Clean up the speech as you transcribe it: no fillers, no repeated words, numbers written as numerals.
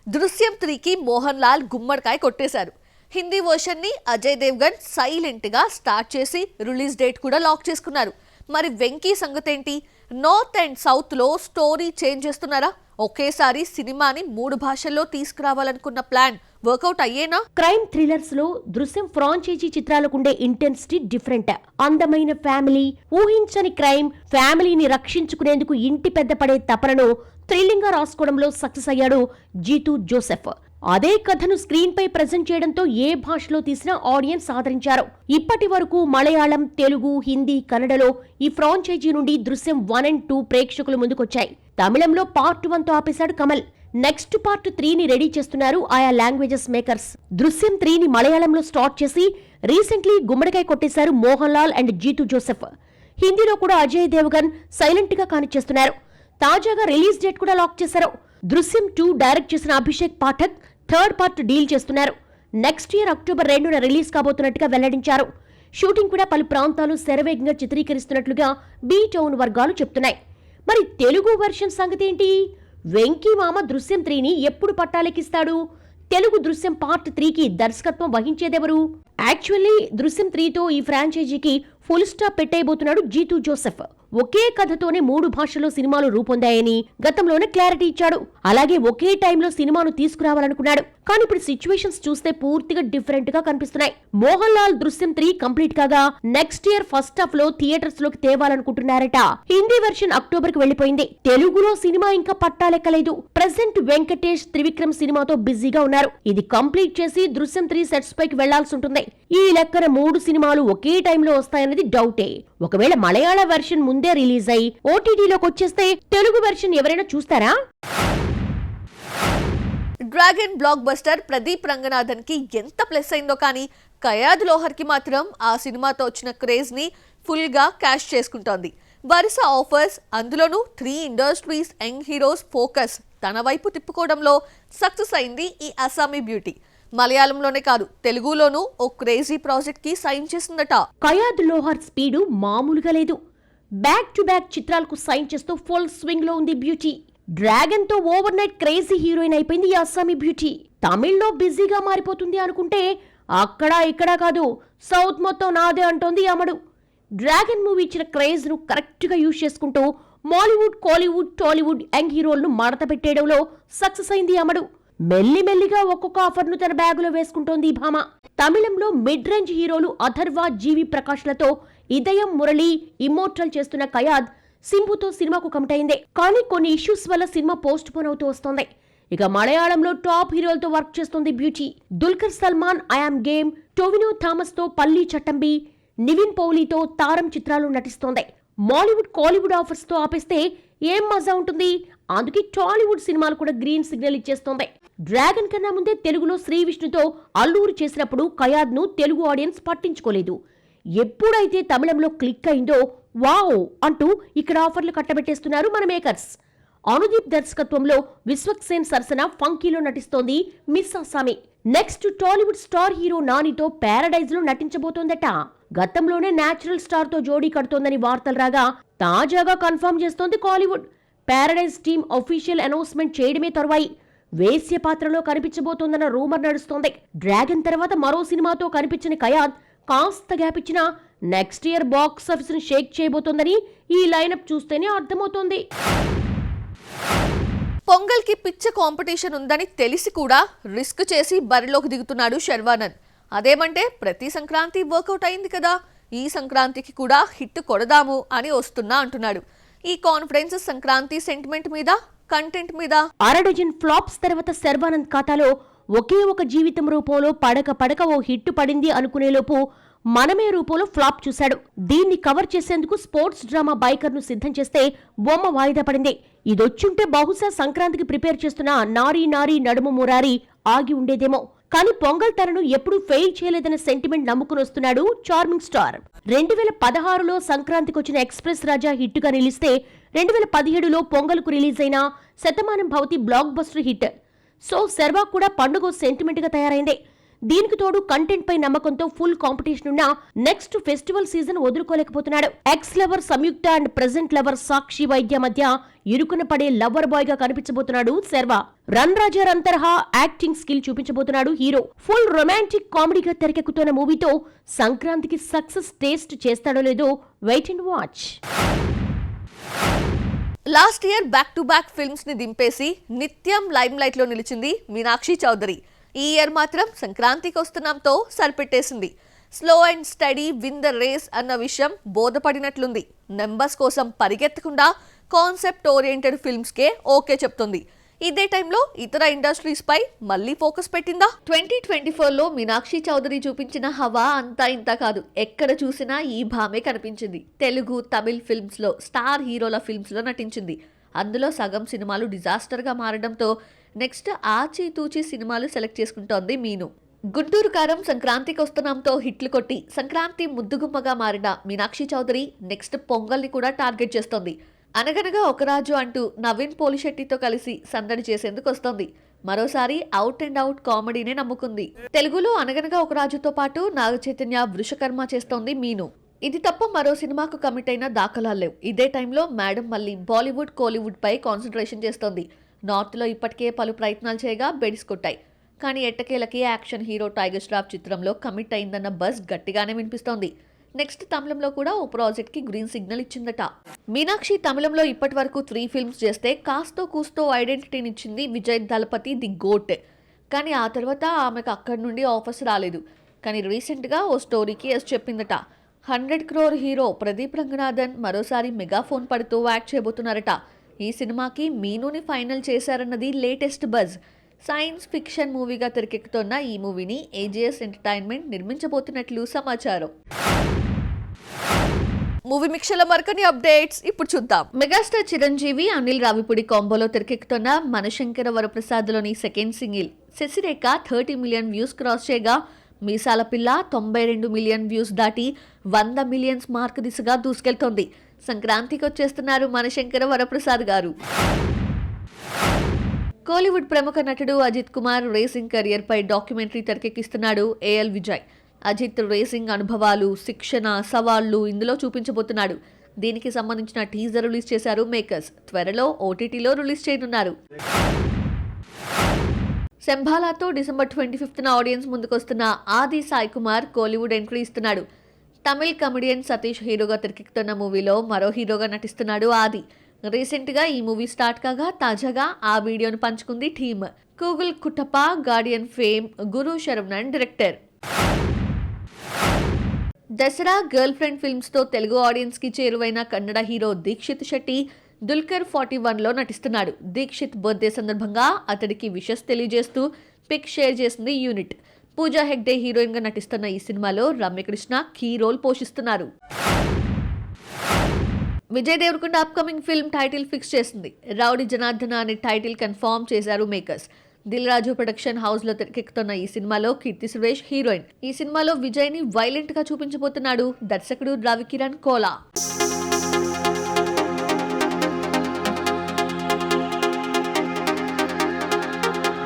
దృశ్యం 3కి మోహన్ లాల్ గుమ్మడికాయ కొట్టేశారు. హిందీ వర్షన్ ని అజయ్ దేవ్గన్ సైలెంట్ గా స్టార్ట్ చేసి రిలీజ్ డేట్ కూడా లాక్ చేసుకున్నారు. మరి వెంకీ సంగతేంటి? నార్త్ అండ్ సౌత్ లో స్టోరీ చేంజ్ చేస్తున్నారా? ఒకేసారి సినిమాని 3 భాషల్లో తీసుకురావాలనుకున్న ప్లాన్ వర్కౌట్ అయ్యేనా? క్రైమ్ థ్రిల్లర్స్ లో దృశ్యం ఫ్రాంచైజీ చిత్రాలకుండే ఇంటెన్సిటీ డిఫరెంట్. అందమైన ఫ్యామిలీ, ఊహించని క్రైమ్, ఫ్యామిలీని రక్షించుకునేందుకు ఇంటి పెద్ద పడే తపనను థ్రిల్లింగ్ గా రాసుకోవడంలో సక్సెస్ అయ్యాడు జీతూ జోసెఫ్. అదే కథను స్క్రీన్ పై ప్రెజెంట్ చేయడంతో ఏ భాషలో తీసినా ఆడియన్స్ ఆదరించారు. ఇప్పటి వరకు మలయాళం, తెలుగు, హిందీ, కన్నడలో ఈ ఫ్రాంచైజీ నుండి దృశ్యం 1 and 2 ప్రేక్షకుల ముందుకొచ్చాయి. తమిళంలో పార్ట్ 1 తో ఆపేశాడు కమల్. నెక్స్ట్ పార్ట్ 3ని రెడీ చేస్తున్నారు ఆయా లాంగ్వేజెస్ మేకర్స్. దృశ్యం 3ని మలయాళంలో స్టార్ట్ చేసి రీసెంట్లీ గుమ్మడికాయ కొట్టేశారు మోహన్ లాల్ అండ్ జీతూ జోసెఫ్. హిందీలో కూడా అజయ్ దేవ్గన్ సైలెంట్ గా కానిచ్చేస్తున్నారు. తాజాగా రిలీజ్ డేట్ కూడా లాక్ చేశారు. దృశ్యం 2 డైరెక్ట్ చేసిన Abhishek Pathak third part deal చేస్తున్నారు. నెక్స్ట్ ఇయర్ అక్టోబర్ 2న రిలీజ్ కాబోతున్నట్టుగా వెల్లడించారు. షూటింగ్ కూడా పలు ప్రాంతాలు శరవేగంగా చిత్రీకరిస్తున్నట్లుగా బీ టౌన్ వర్గాలు చెప్తున్నాయి. మరి తెలుగు వెర్షన్ సంగతి ఏంటి? వెంకీ మామ దృశ్యం 3ని ఎప్పుడు పట్టాలెక్కిస్తాడు? తెలుగు దృశ్యం పార్ట్ 3కి దర్శకత్వం వహించేదెవరు? యాక్చువల్లీ దృశ్యం 3తో ఈ ఫ్రాంచైజీకి ఫుల్ స్టాప్ పెట్టేయబోతున్నాడు జీతూ జోసెఫ్. ఒకే కథతోనే 3 భాషల్లో సినిమాలు రూపొందాయని గతంలోనే క్లారిటీ ఇచ్చాడు. అలాగే ఒకే టైంలో సినిమాను తీసుకురావాలనుకున్నాడు. కానీ ఇప్పుడు సిచ్యువేషన్స్ చూస్తే పూర్తిగా డిఫరెంట్ గా కనిపిస్తున్నాయి. మోహన్ లాల్ దృశ్యం 3 కంప్లీట్ కాగా నెక్స్ట్ ఇయర్ ఫస్ట్ హాఫ్ లో థియేటర్స్ లోకి తేవాలనుకుంటున్నారట. హిందీ వెర్షన్ అక్టోబర్ కి వెళ్లిపోయింది. తెలుగులో సినిమా ఇంకా పట్టాలెక్కలేదు. ప్రెసెంట్ వెంకటేష్, త్రివిక్రమ్ సినిమాతో బిజీగా ఉన్నారు. ఇది కంప్లీట్ చేసి దృశ్యం 3 సెట్స్ పైకి వెళ్లాల్సి ఉంటుంది. ఈ లెక్కన 3 సినిమాలు ఒకే టైంలో వస్తాయన్నది డౌటే. ఒకవేళ మలయాళ వెర్షన్ ముందే రిలీజ్ అయి ఓటీటీలోకి వచ్చేస్తే తెలుగు వెర్షన్ ఎవరైనా చూస్తారా? Dragon block buster Pradeep Ranganathan కి ఎంత ప్లస్ అయిందో కానీ కయాద్ లోహర్ కి మాత్రం ఆ సినిమాతో వచ్చిన క్రేజ్ ని ఫుల్ గా క్యాష్ చేసుకుంటోంది. వరుస ఆఫర్స్, అందులోనూ 3 ఇండస్ట్రీస్ యంగ్ హీరోస్ ఫోకస్ తన వైపు తిప్పుకోవడంలో సక్సెస్ అయింది ఈ అస్సామీ బ్యూటీ. మలయాళంలోనే కాదు, తెలుగులోనూ ఓ క్రేజీ ప్రాజెక్ట్ కి సైన్ చేసిందట. కయాద్ లోహర్ స్పీడు మామూలుగా లేదు. బ్యాక్ టు బ్యాక్ చిత్రాలకు సైన్ చేస్తూ ఫుల్ స్వింగ్ లో ఉంది బ్యూటీ. డ్రాగన్ తో ఓవర్ నైట్ క్రేజీ హీరోయిన్ అయిపోయింది ఈ అస్సామీ బ్యూటీ. తమిళ్లో బిజీగా మారిపోతుంది అనుకుంటే అక్కడ ఇక్కడ కాదు, సౌత్ మొత్తం నాదే అంటోంది అమడు. డ్రాగన్ మూవీ ఇచ్చిన క్రేజ్ ను కరెక్ట్ గా యూజ్ చేసుకుంటూ మాలీవుడ్, కోలీవుడ్, టాలీవుడ్ యంగ్ హీరోలను మడత పెట్టేయడంలో సక్సెస్ అయింది అమడు. మెల్లిమెల్లిగా ఒక్కొక్క ఆఫర్ ను తన బ్యాగులో వేసుకుంటోంది ఈ భామ. తమిళంలో మిడ్ రేంజ్ హీరోలు అథర్వ, జీవి ప్రకాష్లతో ఇదయం, మురళి, ఇమ్మోర్టల్ చేస్తున్న కయాద్ సింబుతో సినిమాకు కమిట్ అయింది. కానీ కొన్ని ఇష్యూస్ వల్ల సినిమా పోస్ట్ పోన్ అవుతూ వస్తోంది. ఇక మలయాళంలో టాప్ హీరోలతో వర్క్ చేస్తోంది beauty. Dulquer Salman, I am game, Tovino Thomas తో పల్లీ చట్టంబి, నివిన్ పౌలీతో తారం చిత్రాలు నటిస్తోంది. మాలీవుడ్, కోలీవుడ్ ఆఫర్స్ తో ఆపేస్తే ఏం మజా ఉంటుంది? అందుకే టాలీవుడ్ సినిమాలు కూడా గ్రీన్ సిగ్నల్ ఇచ్చేస్తోంది. డ్రాగన్ కన్నా ముందే తెలుగులో శ్రీ విష్ణుతో అల్లూరు చేసినప్పుడు కయాద్ ను తెలుగు ఆడియన్స్ పట్టించుకోలేదు. ఎప్పుడైతే తమిళంలో క్లిక్ అయిందో వావ్ అంటూ ఇక్కడ ఆఫర్లు కట్టబెట్టేస్తున్నారు మన మేకర్స్. అనుదీప్ దర్శకత్వంలో విశ్వక్సేన్ సరసన ఫంకీలో నటిస్తోంది మిస్ అస్సామీ. నెక్స్ట్ టాలీవుడ్ స్టార్ హీరో నానితో ప్యారడైజ్ లో నటించబోతోందట. గతంలోనే నేచురల్ స్టార్ తో జోడీ కడుతోందని వార్తలు రాగా తాజాగా కన్ఫర్మ్ చేస్తోంది Kollywood. Paradise team official announcement చేయడమే తరువాయి వేశ్య పాత్రలో కనిపించబోతోందన్న రూమర్ నడుస్తోంది. డ్రాగన్ తర్వాత మరో సినిమాతో కనిపించిన కయాద్ కాస్త గ్యాప్ ఇచ్చినా నెక్స్ట్ ఇయర్ బాక్స్ ఆఫీస్ ను షేక్ చేయబోతోందని ఈ లైనప్ చూస్తేనే అర్థమవుతోంది. పొంగల్ కి పిచ్చ కాంపిటీషన్ ఉందని తెలిసి కూడా రిస్క్ చేసి బరిలోకి దిగుతున్నాడు శర్వానంద్. అదేమంటే ప్రతి సంక్రాంతి వర్కౌట్ అయింది కదా, ఈ సంక్రాంతికి కూడా హిట్ కొడదాము అని వస్తున్నా అంటున్నాడు. ఈ కాన్ఫిడెన్స్ సంక్రాంతి సెంటిమెంట్ మీద, కంటెంట్ మీద. అరడజన్ ఫ్లాప్స్ తర్వాత శర్వానంద్ ఖాతాలో ఒకే ఒక జీవితం రూపంలో పడక ఓ హిట్ పడింది అనుకునేలోపు మనమే రూపంలో ఫ్లాప్ చూశాడు. దీన్ని కవర్ చేసేందుకు స్పోర్ట్స్ డ్రామా బైకర్ ను సిద్ధం చేస్తే బొమ్మ వాయిదా పడింది. ఇదొచ్చుంటే బహుశా సంక్రాంతికి ప్రిపేర్ చేస్తున్న నారీ నారీ నడుము మురారి ఆగి ఉండేదేమో. కానీ పొంగల్ తనను ఎప్పుడూ ఫెయిల్ చేయలేదన్న సెంటిమెంట్ నమ్ముకుని వస్తున్నాడు చార్మింగ్ స్టార్. 2016లో సంక్రాంతికి వచ్చిన ఎక్స్ప్రెస్ రాజా హిట్ గా నిలిస్తే 2017లో పొంగల్కు రిలీజ్ అయిన Shatamanam Bhavati blockbuster hit. So Sharwa కూడా పండుగ సెంటిమెంట్ గా తయారైంది. దీనికి తోడు కంటెంట్ పై నమ్మకంతో ఫుల్ కాంపిటీషన్ ఉన్న నెక్స్ట్ ఫెస్టివల్ సీజన్ వదులుకోలేకపోతున్నాడు. Ex lover Samyuktha and present lover Sakshi Vaidya మధ్య ఇరుకున పడే లవర్ బాయ్ గా కనిపించబోతున్నాడు శర్వా. రన్ రాజా రన్ తరహా యాక్టింగ్ స్కిల్ చూపించబోతున్నాడు హీరో. ఫుల్ రొమాంటిక్ కామెడీగా తెరకెక్కుతున్న మూవీతో సంక్రాంతికి సక్సెస్ టేస్ట్ చేస్తాడో లేదో wait and watch. Last year back to back films ని దింపేసి నిత్యం లైమ్ లైట్ లో నిలిచింది మీనాక్షి చౌదరి. ఈ ఇయర్ మాత్రం సంక్రాంతికి వస్తున్నాంతో సరిపెట్టేసింది. Slow and steady win the race అన్న విషయం బోధపడినట్లుంది. నెంబర్స్ కోసం పరిగెత్తకుండా కాన్సెప్ట్ ఓరియంటెడ్ ఫిల్మ్స్ కే ఓకే చెప్తుంది. ఇదే టైంలో ఇతర ఇండస్ట్రీస్ పై మళ్ళీ ఫోకస్ పెట్టిందా? 2024లో మీనాక్షి చౌదరి చూపించిన హవా అంతా ఇంత కాదు. ఎక్కడ చూసినా ఈ భామే కనిపించింది. తెలుగు, తమిళ్ ఫిల్మ్స్ లో స్టార్ హీరోల ఫిల్మ్స్ లో నటించింది. అందులో సగం సినిమాలు డిజాస్టర్ గా మారడంతో నెక్స్ట్ ఆచితూచి సినిమాలు సెలెక్ట్ చేసుకుంటోంది మీను. గుంటూరు కారం సంక్రాంతికి వస్తున్నాంతో హిట్లు కొట్టి సంక్రాంతి ముద్దుగుమ్మగా మారిన మీనాక్షి చౌదరి నెక్స్ట్ పొంగల్ని కూడా టార్గెట్ చేస్తోంది. అనగనగా ఒక రాజు అంటూ నవీన్ పోలిశెట్టితో కలిసి సందడి చేసేందుకు వస్తోంది. మరోసారి అవుట్ అండ్ అవుట్ కామెడీనే నమ్ముకుంది. తెలుగులో అనగనగా ఒక రాజుతో పాటు నాగ చైతన్య, వృషకర్మ చేస్తోంది మీను. ఇది తప్ప మరో సినిమాకు కమిట్ అయిన దాఖలాలు లేవు. ఇదే టైంలో మేడం మళ్ళీ బాలీవుడ్, కోలీవుడ్ పై కాన్సన్ట్రేషన్ చేస్తోంది. నార్త్ లో ఇప్పటికే పలు ప్రయత్నాలు చేయగా బెడిసి కొట్టాయి. కానీ ఎట్టకేలకి యాక్షన్ హీరో టైగర్ ష్రాఫ్ చిత్రంలో కమిట్ అయిందన్న బజ్ గట్టిగానే వినిపిస్తోంది. నెక్స్ట్ తమిళంలో కూడా ఓ ప్రాజెక్ట్ కి గ్రీన్ సిగ్నల్ ఇచ్చిందట. మీనాక్షి తమిళంలో ఇప్పటి వరకు 3 ఫిల్మ్స్ చేస్తే కాస్తో కూస్తో ఐడెంటిటీనిచ్చింది విజయ్ దళపతి ది గోట్. కానీ ఆ తర్వాత ఆమెకు అక్కడి నుండి ఆఫర్స్ రాలేదు. కానీ రీసెంట్ గా ఓ స్టోరీకి ఎస్ చెప్పిందట. 100 crore హీరో ప్రదీప్ రంగనాథన్ మరోసారి మెగాఫోన్ పడుతూ యాక్ట్ చేయబోతున్నారట. ఈ సినిమాకి మీనుని ఫైనల్ చేశారన్నది లేటెస్ట్ బజ్. సైన్స్ ఫిక్షన్ మూవీగా తెరకెక్కుతున్న ఈ మూవీని ఏజీఎస్ ఎంటర్టైన్మెంట్ నిర్మించబోతున్నట్లు సమాచారం. మూవీ మిక్స్లో మరికొన్ని అప్డేట్స్ ఇప్పుడు చూద్దాం. మెగాస్టార్ చిరంజీవి, అనిల్ రావిపూడి కాంబోలో తెరకెక్కుతున్న మనశంకర వరప్రసాద్లోని second single Shashirekha 30 million views cross చేయగా, మీసాల పిల్ల 92 million వ్యూస్ దాటి 100 million మార్క్ దిశగా దూసుకెళ్తోంది. సంక్రాంతికి వచ్చేస్తున్నారు మనశంకర వరప్రసాద్ గారు. కోలీవుడ్ ప్రముఖ నటుడు అజిత్ కుమార్ రేసింగ్ కెరియర్ పై డాక్యుమెంటరీ తెరకెక్కిస్తున్నాడు ఏఎల్ విజయ్. అజిత్ రేసింగ్ అనుభవాలు, శిక్షణ, సవాళ్లు ఇందులో చూపించబోతున్నాడు. దీనికి సంబంధించిన టీజర్ రిలీజ్ చేశారు మేకర్స్. త్వరలో ఓటీటీలో రిలీజ్ చేయనున్నారు. శంభాలాతో డిసెంబర్ 25న ఆడియన్స్ ముందుకొస్తున్న ఆది సాయి కుమార్ కోలీవుడ్ ఎంట్రీ ఇస్తున్నాడు. తమిళ్ కమెడియన్ సతీష్ హీరోగా తెరకెక్కుతున్న మూవీలో మరో హీరోగా నటిస్తున్నాడు ఆది. రీసెంట్ గా ఈ మూవీ స్టార్ట్ కాగా తాజాగా ఆ వీడియోను పంచుకుంది team. Google Kuttappa, Guardian fame, Guru Saravanan director. Dasara, girlfriend films తో తెలుగు ఆడియన్స్ కి చేరువైన కన్నడ హీరో దీక్షిత్ శెట్టి దుల్కర్ 41లో నటిస్తున్నాడు. దీక్షిత్ బర్త్డే సందర్భంగా అతడికి విషెస్ తెలియజేస్తూ పిక్ షేర్ చేసింది యూనిట్. పూజా హెగ్డే హీరోయిన్ గా నటిస్తున్న ఈ సినిమాలో రమ్యకృష్ణ కీ రోల్ పోషిస్తున్నారు. Vijay Deverakonda upcoming film title fix చేసింది. రౌడీ జనార్దన అనే టైటిల్ కన్ఫర్మ్ చేశారు makers. Dil Raju production house లో తెరకెక్కుతున్న ఈ సినిమాలో కీర్తి సురేష్ హీరోయిన్. ఈ సినిమాలో విజయ్ ని వైలెంట్ గా చూపించబోతున్నాడు దర్శకుడు రవికిరణ్ కోలా.